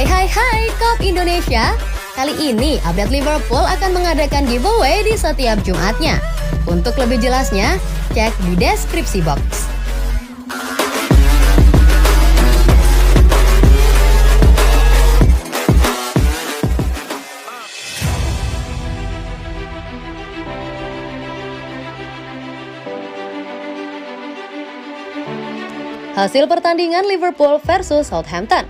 Hai Kop Indonesia. Kali ini update Liverpool akan mengadakan giveaway di setiap Jumatnya. Untuk lebih jelasnya, cek di deskripsi box. Hasil pertandingan Liverpool versus Southampton.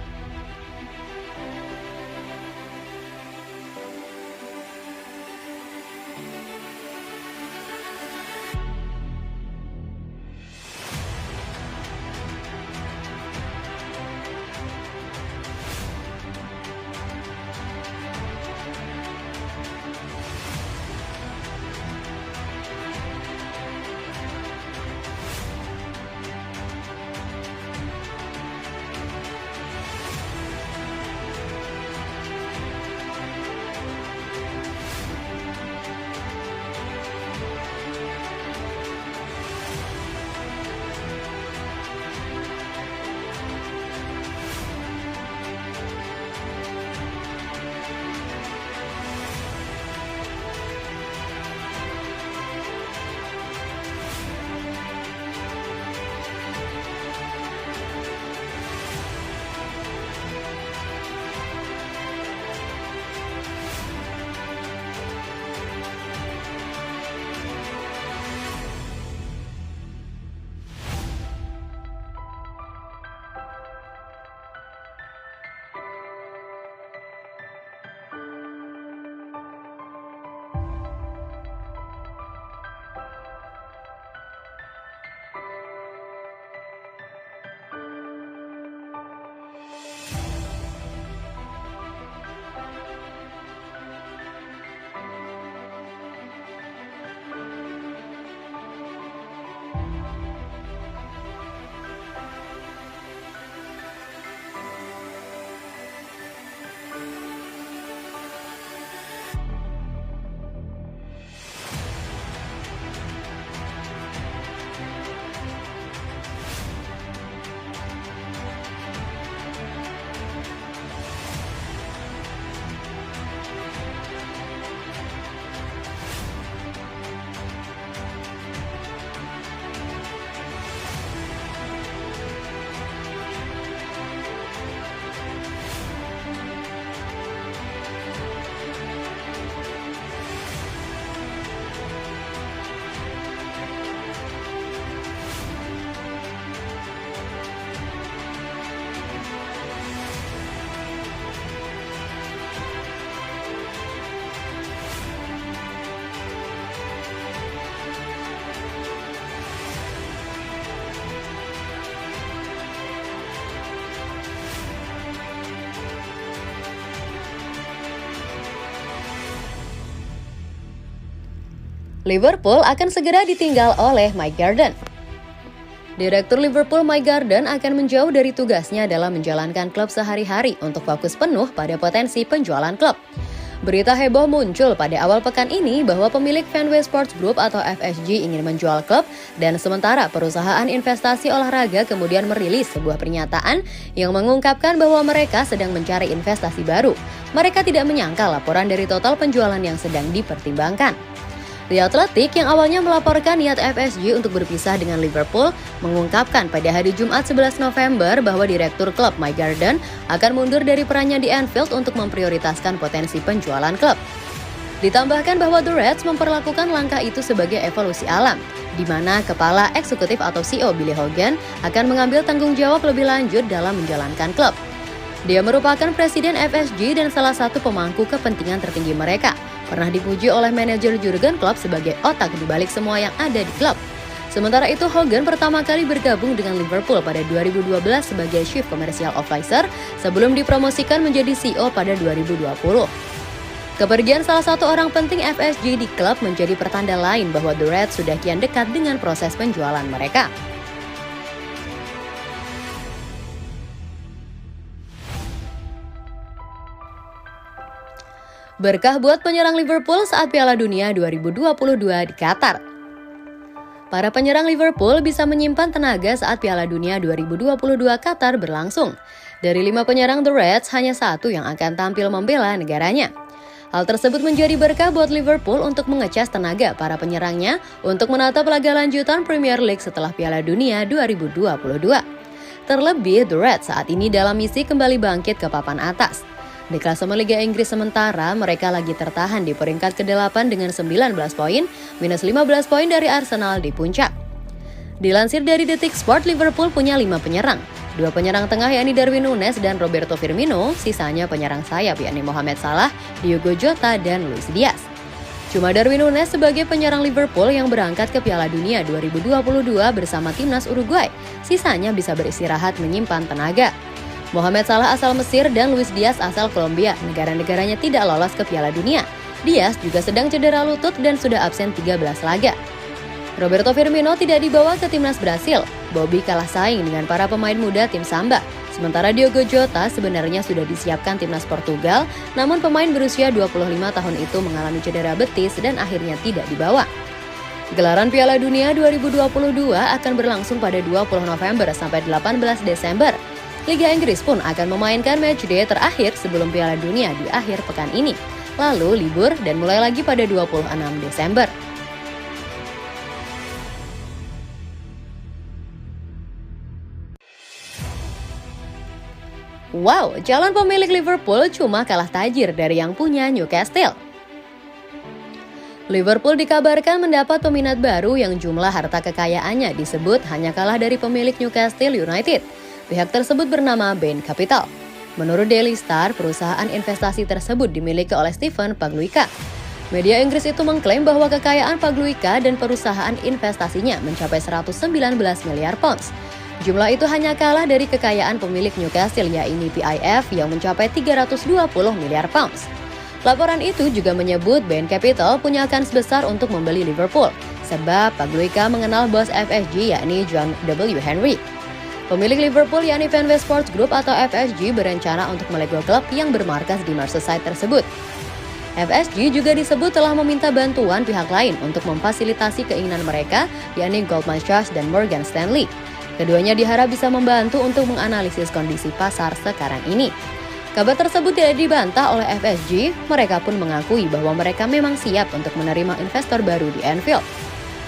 Liverpool akan segera ditinggal oleh Mike Garden. Direktur Liverpool Mike Garden akan menjauh dari tugasnya dalam menjalankan klub sehari-hari untuk fokus penuh pada potensi penjualan klub. Berita heboh muncul pada awal pekan ini bahwa pemilik Fenway Sports Group atau FSG ingin menjual klub, dan sementara perusahaan investasi olahraga kemudian merilis sebuah pernyataan yang mengungkapkan bahwa mereka sedang mencari investasi baru. Mereka tidak menyangkal laporan dari total penjualan yang sedang dipertimbangkan. The Athletic yang awalnya melaporkan niat FSG untuk berpisah dengan Liverpool mengungkapkan pada hari Jumat 11 November bahwa direktur klub Mike Garden akan mundur dari perannya di Anfield untuk memprioritaskan potensi penjualan klub. Ditambahkan bahwa The Reds memperlakukan langkah itu sebagai evolusi alam, di mana kepala eksekutif atau CEO Billy Hogan akan mengambil tanggung jawab lebih lanjut dalam menjalankan klub. Dia merupakan presiden FSG dan salah satu pemangku kepentingan tertinggi mereka. Pernah dipuji oleh manajer Jurgen Klopp sebagai otak di balik semua yang ada di klub. Sementara itu, Hogan pertama kali bergabung dengan Liverpool pada 2012 sebagai Chief Commercial Officer sebelum dipromosikan menjadi CEO pada 2020. Kepergian salah satu orang penting FSG di klub menjadi pertanda lain bahwa The Reds sudah kian dekat dengan proses penjualan mereka. Berkah buat penyerang Liverpool saat Piala Dunia 2022 di Qatar. Para penyerang Liverpool bisa menyimpan tenaga saat Piala Dunia 2022 Qatar berlangsung. Dari 5 penyerang The Reds, hanya satu yang akan tampil membela negaranya. Hal tersebut menjadi berkah buat Liverpool untuk mengecas tenaga para penyerangnya untuk menatap laga lanjutan Premier League setelah Piala Dunia 2022. Terlebih, The Reds saat ini dalam misi kembali bangkit ke papan atas. Di klasemen Liga Inggris sementara, mereka lagi tertahan di peringkat ke-8 dengan 19 poin, minus 15 poin dari Arsenal di puncak. Dilansir dari Detik Sport, Liverpool punya 5 penyerang. 2 penyerang tengah yakni Darwin Núñez dan Roberto Firmino, sisanya penyerang sayap yakni Mohamed Salah, Diogo Jota, dan Luis Diaz. Cuma Darwin Núñez sebagai penyerang Liverpool yang berangkat ke Piala Dunia 2022 bersama timnas Uruguay, sisanya bisa beristirahat menyimpan tenaga. Mohamed Salah asal Mesir dan Luis Diaz asal Kolombia, negara-negaranya tidak lolos ke Piala Dunia. Diaz juga sedang cedera lutut dan sudah absen 13 laga. Roberto Firmino tidak dibawa ke timnas Brasil. Bobby kalah saing dengan para pemain muda tim Samba. Sementara Diogo Jota sebenarnya sudah disiapkan timnas Portugal, namun pemain berusia 25 tahun itu mengalami cedera betis dan akhirnya tidak dibawa. Gelaran Piala Dunia 2022 akan berlangsung pada 20 November sampai 18 Desember. Liga Inggris pun akan memainkan matchday terakhir sebelum Piala Dunia di akhir pekan ini. Lalu libur dan mulai lagi pada 26 Desember. Wow, calon pemilik Liverpool cuma kalah tajir dari yang punya Newcastle. Liverpool dikabarkan mendapat peminat baru yang jumlah harta kekayaannya disebut hanya kalah dari pemilik Newcastle United. Pihak tersebut bernama Bain Capital. Menurut Daily Star, perusahaan investasi tersebut dimiliki oleh Stephen Pagluica. Media Inggris itu mengklaim bahwa kekayaan Pagluica dan perusahaan investasinya mencapai 119 miliar pounds. Jumlah itu hanya kalah dari kekayaan pemilik Newcastle yaitu PIF yang mencapai 320 miliar pounds. Laporan itu juga menyebut Bain Capital punya kans besar untuk membeli Liverpool, sebab Pagluica mengenal bos FSG yakni John W. Henry. Pemilik Liverpool yakni Fenway Sports Group atau FSG berencana untuk melego klub yang bermarkas di Merseyside tersebut. FSG juga disebut telah meminta bantuan pihak lain untuk memfasilitasi keinginan mereka yakni Goldman Sachs dan Morgan Stanley. Keduanya diharap bisa membantu untuk menganalisis kondisi pasar sekarang ini. Kabar tersebut tidak dibantah oleh FSG, mereka pun mengakui bahwa mereka memang siap untuk menerima investor baru di Anfield.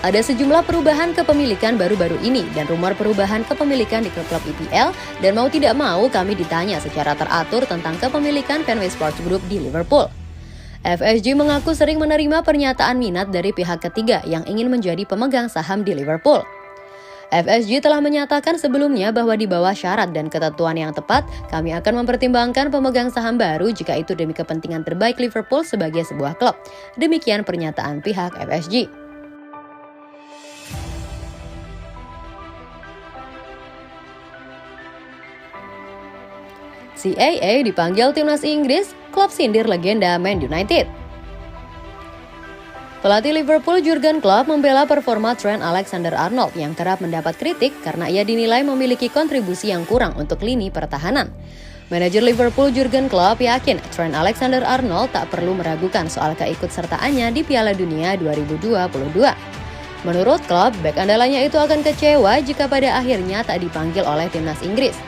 Ada sejumlah perubahan kepemilikan baru-baru ini dan rumor perubahan kepemilikan di klub-klub EPL dan mau tidak mau kami ditanya secara teratur tentang kepemilikan Fenway Sports Group di Liverpool. FSG mengaku sering menerima pernyataan minat dari pihak ketiga yang ingin menjadi pemegang saham di Liverpool. FSG telah menyatakan sebelumnya bahwa di bawah syarat dan ketentuan yang tepat, kami akan mempertimbangkan pemegang saham baru jika itu demi kepentingan terbaik Liverpool sebagai sebuah klub. Demikian pernyataan pihak FSG. CAA dipanggil timnas Inggris, klub sindir legenda Man United. Pelatih Liverpool Jurgen Klopp membela performa Trent Alexander-Arnold yang kerap mendapat kritik karena ia dinilai memiliki kontribusi yang kurang untuk lini pertahanan. Manajer Liverpool Jurgen Klopp yakin Trent Alexander-Arnold tak perlu meragukan soal keikutsertaannya di Piala Dunia 2022. Menurut Klopp, bek andalannya itu akan kecewa jika pada akhirnya tak dipanggil oleh timnas Inggris.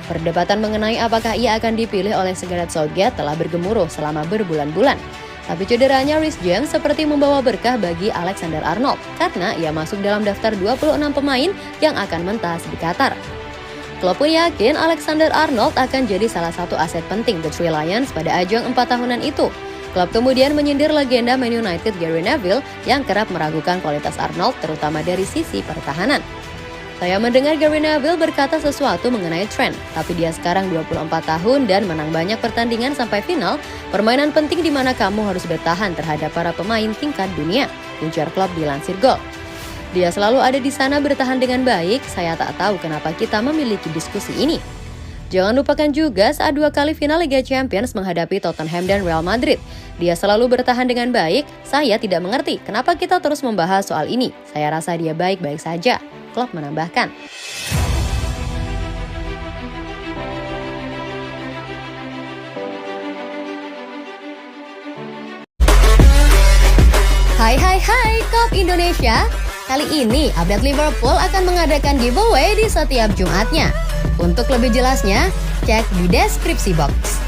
Perdebatan mengenai apakah ia akan dipilih oleh Gareth Southgate telah bergemuruh selama berbulan-bulan. Tapi cederanya Reece James seperti membawa berkah bagi Alexander-Arnold karena ia masuk dalam daftar 26 pemain yang akan mentas di Qatar. Klopp pun yakin Alexander-Arnold akan jadi salah satu aset penting The Three Lions pada ajang 4 tahunan itu. Klopp kemudian menyindir legenda Man United Gary Neville yang kerap meragukan kualitas Arnold terutama dari sisi pertahanan. Saya mendengar Gary Neville berkata sesuatu mengenai Trent, tapi dia sekarang 24 tahun dan menang banyak pertandingan sampai final, permainan penting di mana kamu harus bertahan terhadap para pemain tingkat dunia, ujar Klopp dilansir Goal. Dia selalu ada di sana bertahan dengan baik, saya tak tahu kenapa kita memiliki diskusi ini. Jangan lupakan juga saat 2 kali final Liga Champions menghadapi Tottenham dan Real Madrid. Dia selalu bertahan dengan baik, saya tidak mengerti kenapa kita terus membahas soal ini. Saya rasa dia baik-baik saja. Klopp menambahkan. Hai Klub Indonesia. Kali ini update Liverpool akan mengadakan giveaway di setiap Jumatnya. Untuk lebih jelasnya, cek di deskripsi box.